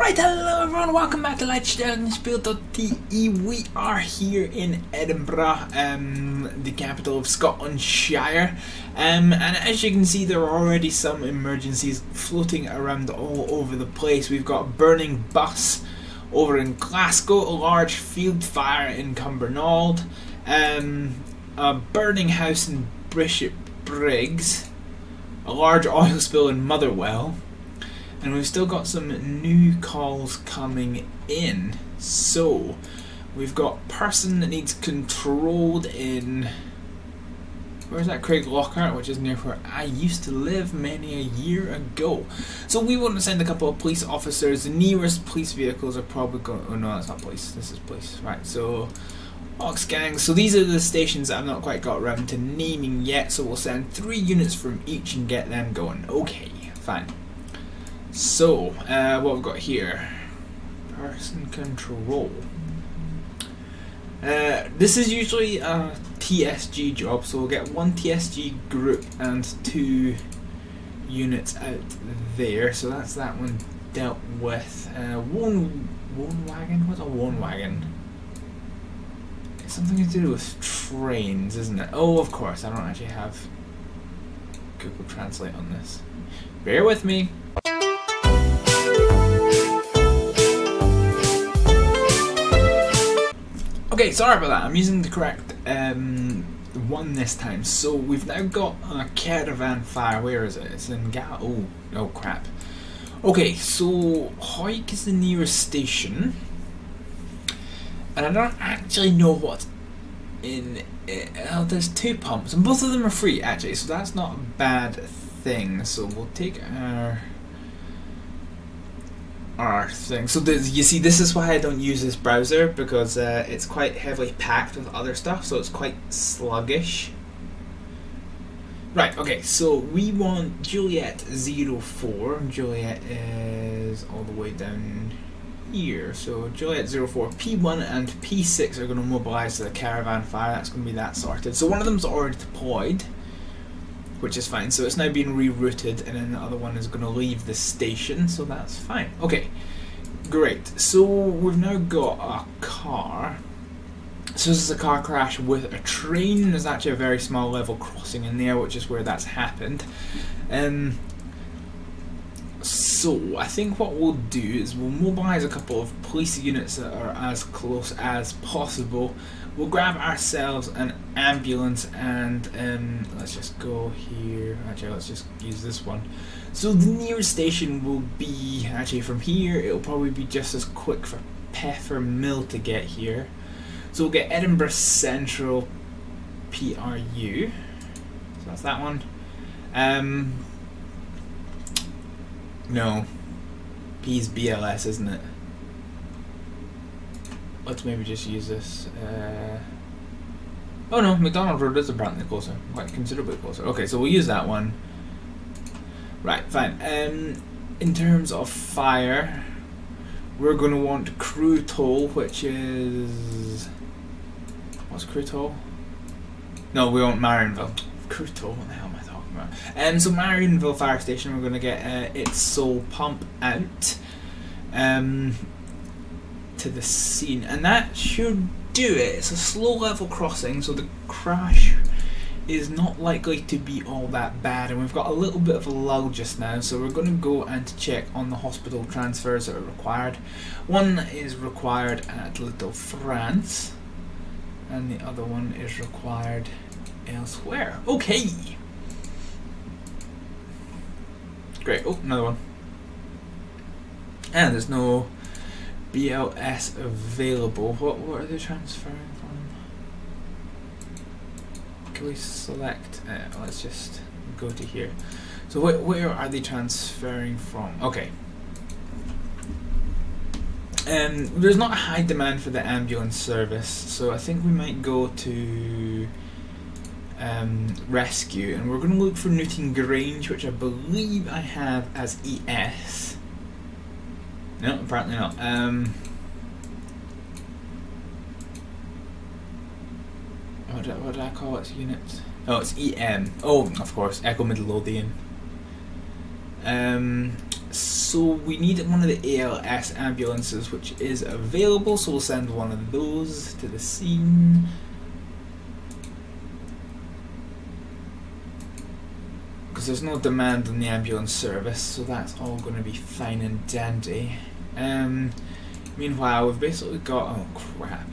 Right, hello everyone, welcome back to Leitstellen.de. We are here in Edinburgh, the capital of Scotlandshire, and as you can see there are already some emergencies floating around all over the place. We've got a burning bus over in Glasgow, a large field fire in Cumbernauld, a burning house in Bishop Briggs, a large oil spill in Motherwell, and we've still got some new calls coming in. So we've got person that needs controlled in, where's that, Craig Lockhart, which is near where I used to live many a year ago. So we want to send a couple of police officers. The nearest police vehicles are probably going, oh no, that's not police, this is police, right? So Oxgang, so these are the stations that I've not quite got around to naming yet, so we'll send 3 units from each and get them going. Okay, fine. So, what we've got here, person control. This is usually a TSG job, so we'll get 1 TSG group and 2 units out there. So that's that one dealt with. One wagon? What's a one wagon? It's something to do with trains, isn't it? Oh, of course, I don't actually have Google Translate on this. Bear with me. Okay, sorry about that. I'm using the correct one this time. So we've now got a caravan fire. Where is it? It's in oh crap. Okay, so Hawick is the nearest station, and I don't actually know what's in it. There's 2 pumps, and both of them are free actually, so that's not a bad thing. So we'll take our thing. So you see, this is why I don't use this browser, because it's quite heavily packed with other stuff, so it's quite sluggish. Right, okay, so we want Juliet 04. Juliet is all the way down here. So Juliet 04, P1 and P6 are going to mobilise to the caravan fire. That's going to be that sorted. So one of them's already deployed, which is fine, so it's now been rerouted, and then the other one is going to leave the station, so that's fine. Okay, great. So we've now got a car. So this is a car crash with a train. There's actually a very small level crossing in there, which is where that's happened. So I think what we'll do is we'll mobilise a couple of police units that are as close as possible. We'll grab ourselves an ambulance and let's just go here. Actually, let's just use this one. So the nearest station will be, actually from here, it'll probably be just as quick for Peffermill to get here. So we'll get Edinburgh Central PRU. So that's that one. No. P's BLS, isn't it? Let's maybe just use this. Oh no, McDonald Road is apparently closer, quite considerably closer. Okay, so we'll use that one. Right, fine. In terms of fire, we're going to want crew toll, which is, what's crew toll? No, we want Marionville. Crew toll, what the hell am I talking about? So Marionville Fire Station, we're going to get its sole pump out to the scene, and that should do it. It's a slow level crossing, so the crash is not likely to be all that bad, and we've got a little bit of a lull just now, so we're going to go and check on the hospital transfers that are required. One is required at Little France, and the other one is required elsewhere. Okay, great. Oh, another one. And there's no BLS available. What are they transferring from? Can we select? Let's just go to here. So where are they transferring from? Okay. There's not a high demand for the ambulance service, so I think we might go to rescue, and we're going to look for Newton Grange, which I believe I have as ES. No, apparently not. What did I call its unit? Oh, it's EM. Oh, of course, Echo Midlothian. So we need one of the ALS ambulances, which is available, so we'll send one of those to the scene. Because there's no demand on the ambulance service, so that's all going to be fine and dandy. Meanwhile, we've basically got... oh crap.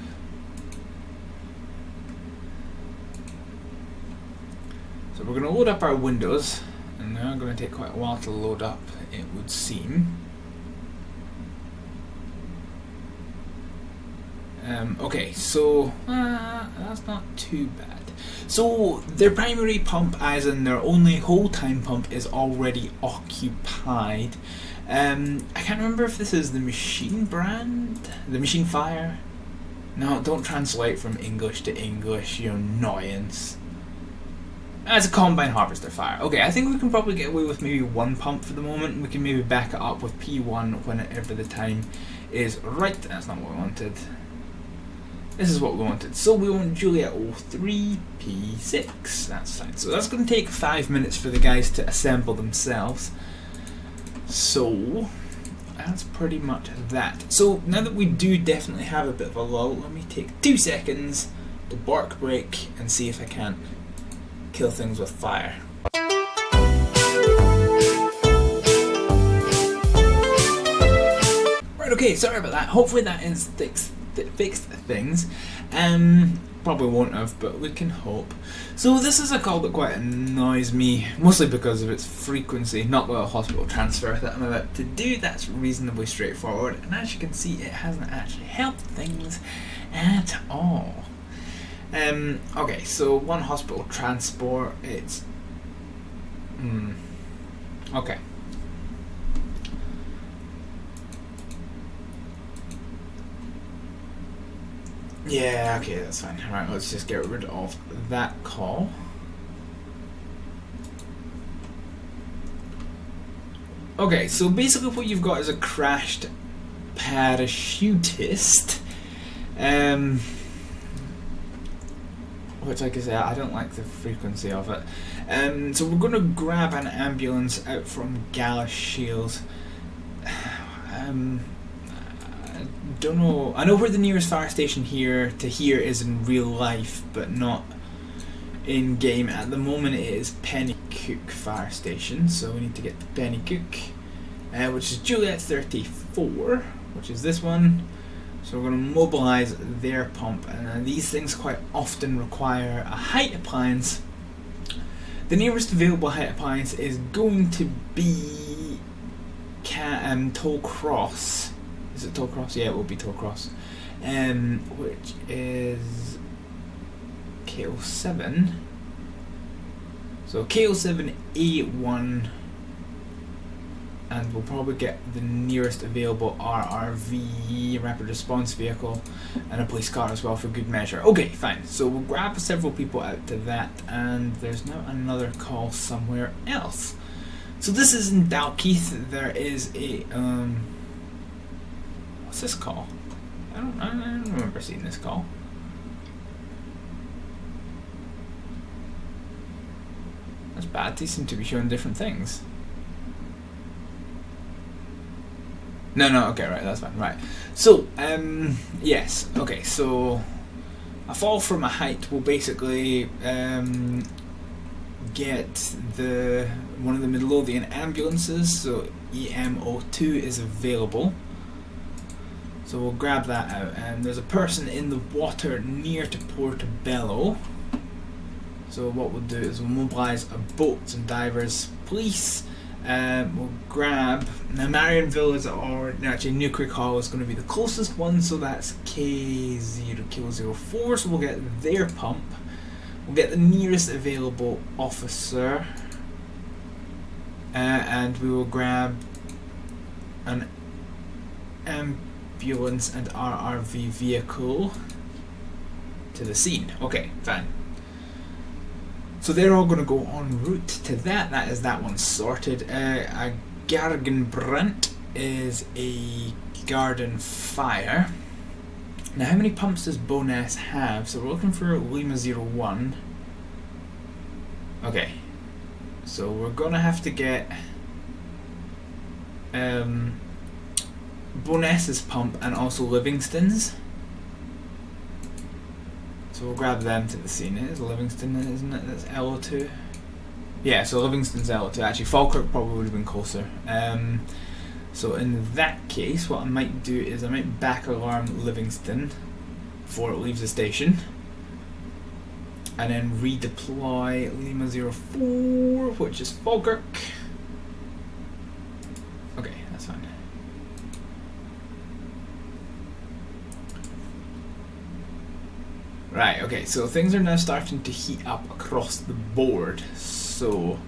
So we're going to load up our windows, and they're going to take quite a while to load up, it would seem. Okay, so that's not too bad. So their primary pump, as in their only whole time pump, is already occupied. I can't remember if this is the machine brand, the machine fire. No, don't translate from English to English, you annoyance. As a combine harvester fire. Okay, I think we can probably get away with maybe one pump for the moment. We can maybe back it up with P1 whenever the time is right. That's not what we wanted. This is what we wanted. So we want Juliet 03 P6. That's fine. So that's going to take 5 minutes for the guys to assemble themselves. So that's pretty much that. So now that we do definitely have a bit of a lull, let me take 2 seconds to bark break and see if I can't kill things with fire. Right, okay, sorry about that. Hopefully that is fixed things. Probably won't have, but we can hope. So this is a call that quite annoys me, mostly because of its frequency, not the hospital transfer that I'm about to do. That's reasonably straightforward, and as you can see, it hasn't actually helped things at all. Okay, so one hospital transport, it's... okay. Yeah, okay, that's fine. Alright, let's just get rid of that call. Okay, so basically what you've got is a crashed parachutist. Which, like I say, I don't like the frequency of it. So we're going to grab an ambulance out from Gallus Shields. I don't know. I know where the nearest fire station here is in real life, but not in game. At the moment, it is Pennycook Fire Station, so we need to get to Pennycook, which is Juliet 34, which is this one. So we're going to mobilise their pump, and these things quite often require a height appliance. The nearest available height appliance is going to be Toll Cross. Is it Toll Cross? Yeah, it will be Toll Cross. Which is KO7. So KO7 A1. And we'll probably get the nearest available RRV, rapid response vehicle, and a police car as well for good measure. Okay, fine. So we'll grab several people out to that, and there's now another call somewhere else. So this is in Dalkeith. There is a what's this call? I don't remember seeing this call. That's bad. These seem to be showing different things. No, okay, right, that's fine, right. So, yes, okay, so a fall from a height will basically get one of the Midlothian ambulances, so EM02 is available. So we'll grab that out, and there's a person in the water near to Portobello. So what we'll do is we'll mobilise boats and divers, police. We'll grab, now Marionville is actually Newquay Hall is going to be the closest one, so that's K0K04, so we'll get their pump. We'll get the nearest available officer, and we will grab an ambulance and RRV vehicle to the scene. Okay, fine. So they're all going to go en route to that. That is that one sorted. A Gargenbrant is a garden fire. Now, how many pumps does Bowness have? So we're looking for Lima 01. Okay. So we're going to have to get Bowness's pump and also Livingston's. So we'll grab them to the scene. It is Livingston, isn't it? That's LO2. Yeah, so Livingston's LO2. Actually, Falkirk probably would have been closer. So in that case, what I might do is I might back alarm Livingston before it leaves the station. And then redeploy Lima 04, which is Falkirk. Okay, that's fine. Right, okay, so things are now starting to heat up across the board. So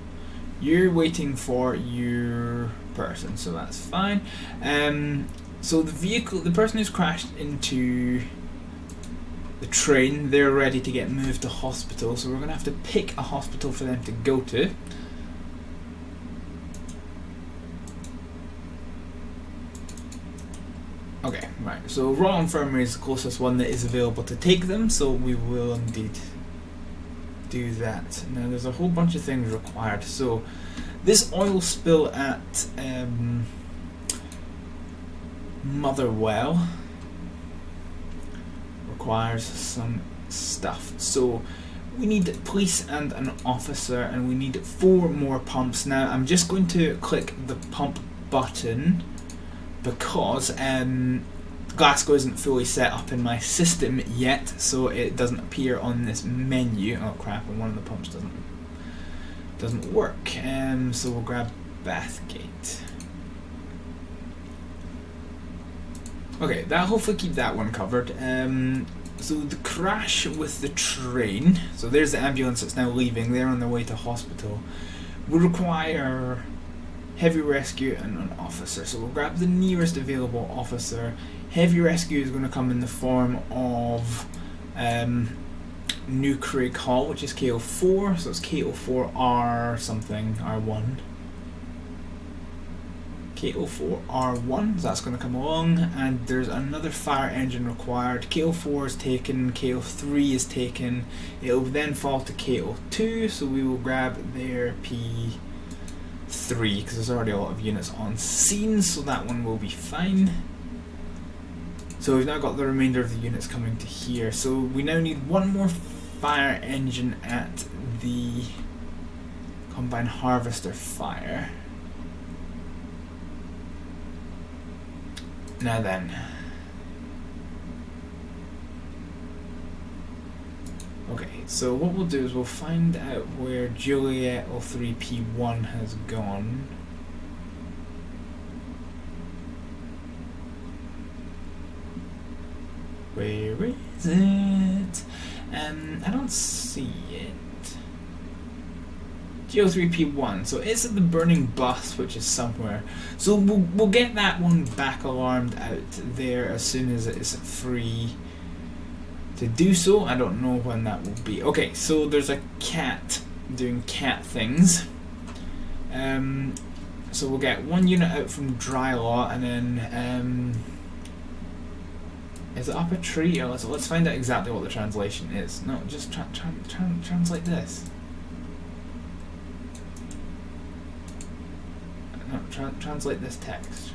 you're waiting for your person, so that's fine. So the person who's crashed into the train, they're ready to get moved to hospital, so we're going to have to pick a hospital for them to go to. Okay, right, so Royal Infirmary is the closest one that is available to take them, so we will indeed do that. Now there's a whole bunch of things required. So this oil spill at Motherwell requires some stuff. So we need police and an officer, and we need 4 more pumps. Now I'm just going to click the pump button because Glasgow isn't fully set up in my system yet, so it doesn't appear on this menu. Oh crap, and one of the pumps doesn't work. So we'll grab Bathgate. Okay, that'll hopefully keep that one covered. So the crash with the train, so there's the ambulance that's now leaving, they're on their way to hospital, will require heavy rescue and an officer. So we'll grab the nearest available officer. Heavy rescue is going to come in the form of New Craig Hall, which is KO4, so it's KO4R something, R1. KO4R1, so that's going to come along, and there's another fire engine required. KO4 is taken, KO3 is taken, it will then fall to KO2, so we will grab their P3 because there's already a lot of units on scene, so that one will be fine. So we've now got the remainder of the units coming to here. So we now need 1 more fire engine at the Combine Harvester fire. Now then. Okay, so what we'll do is we'll find out where Juliet 03P1 has gone. Where is it? I don't see it. G03P1, so it's at the burning bus, which is somewhere. So we'll get that one back alarmed out there as soon as it is free to do so. I don't know when that will be. Okay, so there's a cat doing cat things. So we'll get 1 unit out from Drylaw, and then is it up a tree? Or let's find out exactly what the translation is. No, just translate this. No, translate this text.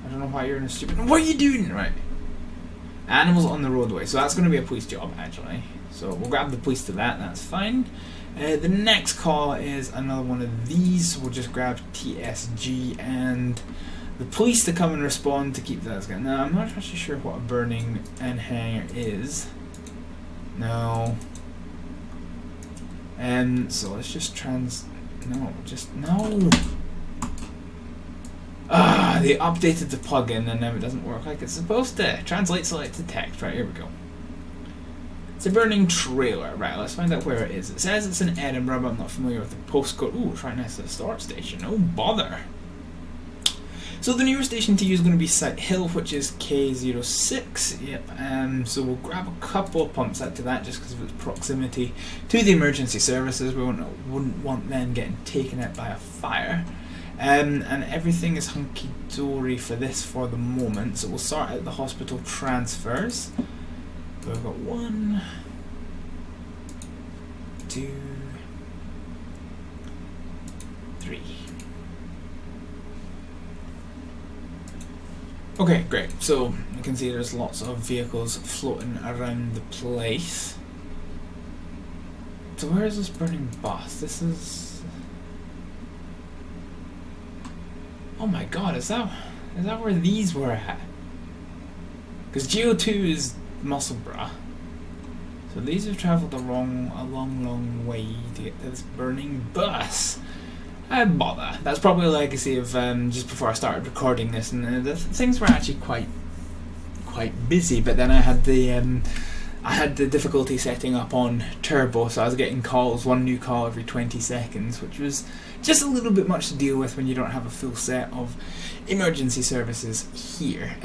I don't know why you're in a stupid... What are you doing? Right. Animals on the roadway. So that's going to be a police job, actually. So we'll grab the police to that. That's fine. The next call is another one of these. We'll just grab TSG and the police to come and respond to keep that going. Now, I'm not actually sure what a burning end hanger is. No. So let's just no. They updated the plugin and now it doesn't work like it's supposed to. Translate selected text. Right, here we go. It's a burning trailer. Right, let's find out where it is. It says it's in Edinburgh, but I'm not familiar with the postcode. Ooh, it's right next to the start station. Oh, bother. So the nearest station to use is going to be Sight Hill, which is K06. Yep. So we'll grab a couple of pumps out to that just because of its proximity to the emergency services. We wouldn't want them getting taken out by a fire. And everything is hunky-dory for this for the moment. So we'll sort out the hospital transfers. So we've got 1, 2, 3. Okay, great. So you can see there's lots of vehicles floating around the place. So where is this burning bus? This is... Oh my god, is that where these were at? Because GO2 is Musselburgh. So these have travelled a long way to get to this burning bus. I bother. That's probably a legacy of just before I started recording this, and things were actually quite busy. But then I had the difficulty setting up on turbo, so I was getting calls, one new call every 20 seconds, which was just a little bit much to deal with when you don't have a full set of emergency services here.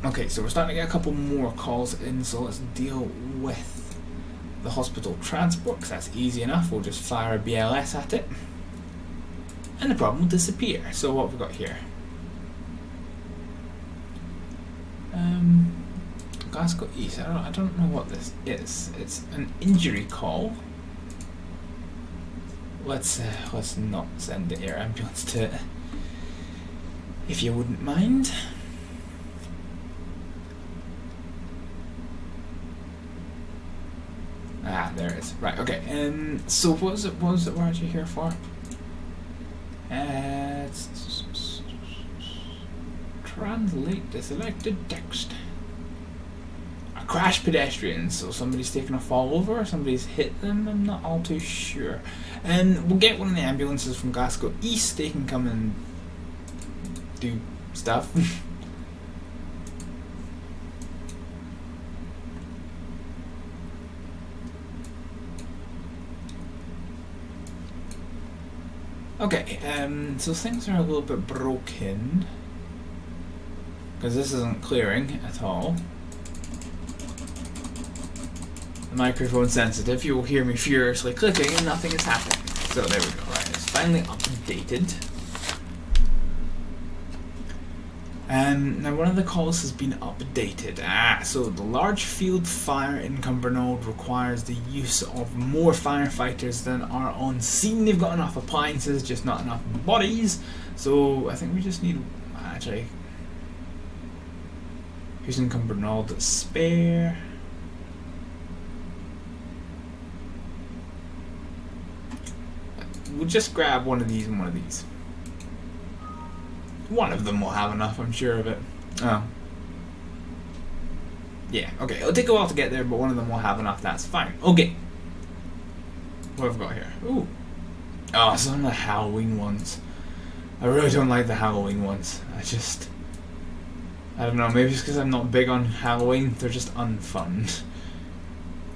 Okay, so we're starting to get a couple more calls in, so let's deal with the hospital transport, because that's easy enough. We'll just fire a BLS at it, and the problem will disappear. So what have we got here? Glasgow East. I don't know what this is. It's an injury call. Let's not send the air ambulance to it, if you wouldn't mind. Ah, there it is. Right. Okay. So what was it we're actually here for? Translate the selected text. A crash pedestrian, so somebody's taken a fall over, or somebody's hit them, I'm not all too sure. And we'll get one of the ambulances from Glasgow East, they can come and do stuff. Okay, so things are a little bit broken, because this isn't clearing at all. The microphone's sensitive, you will hear me furiously clicking and nothing is happening. So there we go, right, it's finally updated. Now one of the calls has been updated. So the large field fire in Cumbernauld requires the use of more firefighters than are on scene. They've got enough appliances, just not enough bodies. So I think we just need, actually, who's in Cumbernauld? Spare. We'll just grab one of these and one of these. One of them will have enough, I'm sure of it. Oh. Yeah, okay, it'll take a while to get there, but one of them will have enough, that's fine. Okay. What have we got here? Ooh. Oh, some of the Halloween ones. I really don't like the Halloween ones. I don't know, maybe it's because I'm not big on Halloween, they're just unfun.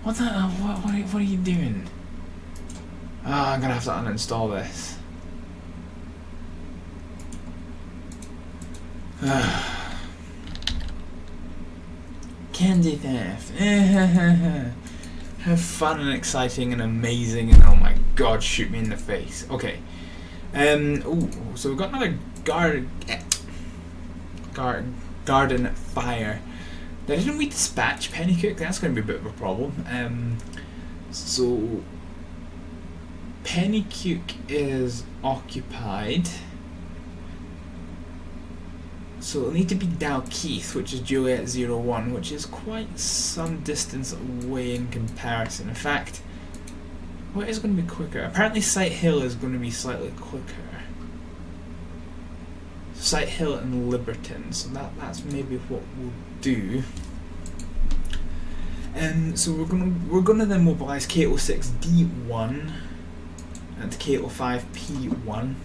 What the hell? What are you doing? Oh, I'm gonna have to uninstall this. Candy theft. How fun and exciting and amazing, and oh my god, shoot me in the face. Okay. Ooh, so we've got another garden fire. Now, didn't we dispatch Pennycook? That's going to be a bit of a problem. So Pennycook is occupied. So it'll need to be Dalkeith, which is Juliet 01, which is quite some distance away in comparison. In fact, what is going to be quicker? Apparently Sight Hill is going to be slightly quicker. Sight Hill and Liberton, so that's maybe what we'll do. So we're gonna then mobilise K06 D1 and K05 P1.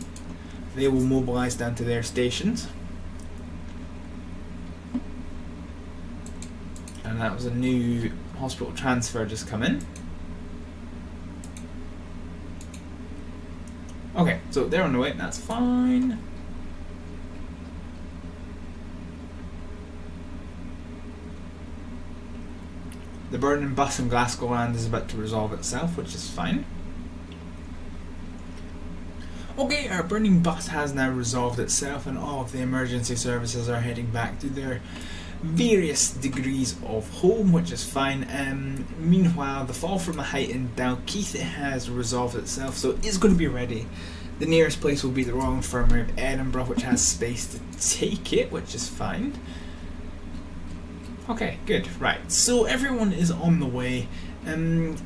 They will mobilise down to their stations. And that was a new hospital transfer just come in. Okay, so they're on the way, that's fine. The burning bus in Glasgow land is about to resolve itself, which is fine. Okay, our burning bus has now resolved itself, and all of the emergency services are heading back to their various degrees of home, which is fine. Meanwhile, the fall from the height in Dalkeith has resolved itself, so it's going to be ready The nearest place will be the Royal Infirmary of Edinburgh, which has space to take it, which is fine. Okay, good. Right, so everyone is on the way. And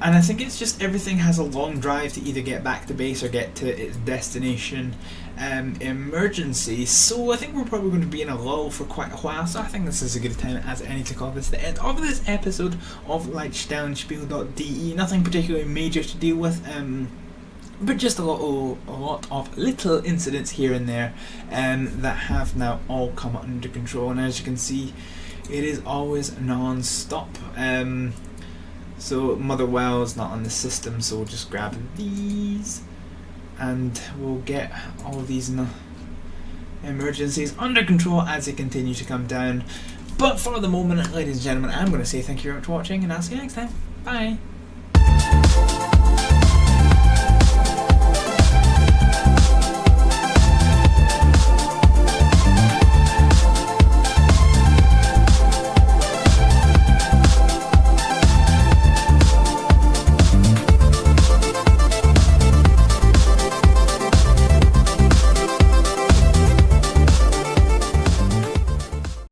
I think it's just everything has a long drive to either get back to base or get to its destination, Emergencies. So I think we're probably going to be in a lull for quite a while, so I think this is a good time as any to call this the end of this episode of Leitstellenspiel.de. Nothing particularly major to deal with, but just a lot of little incidents here and there that have now all come under control, and as you can see, it is always non-stop. So Motherwell's not on the system, so we'll just grab these and we'll get all of these emergencies under control as they continue to come down. But for the moment, ladies and gentlemen, I'm going to say thank you very much for watching, and I'll see you next time. Bye!